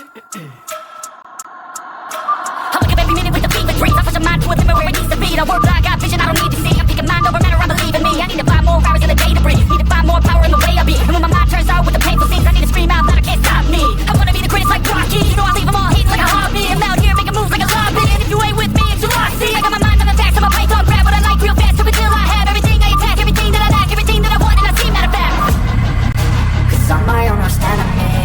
I wake up every minute with the fever dreams. I push a mind to a limit where it needs to be. I work blind, got vision, I don't need to see. I'm picking mind over matter, I believe in me. I need to find more hours in the day to breathe. Need to find more power in the way I be. And when my mind turns out with the painful scenes, I need to scream out loud, I can't stop me. I wanna be the greatest like Rocky. You know I leave them all hating like a hobby. I'm out here making moves like a lobby. And if you ain't with me, it's your lost. See, I got my mind on the facts, I'm a python, grab what I like real fast. Till until I have everything I attack, everything that I lack, everything that I want, and I see matter of fact. 'Cause I'm my own worst enemy.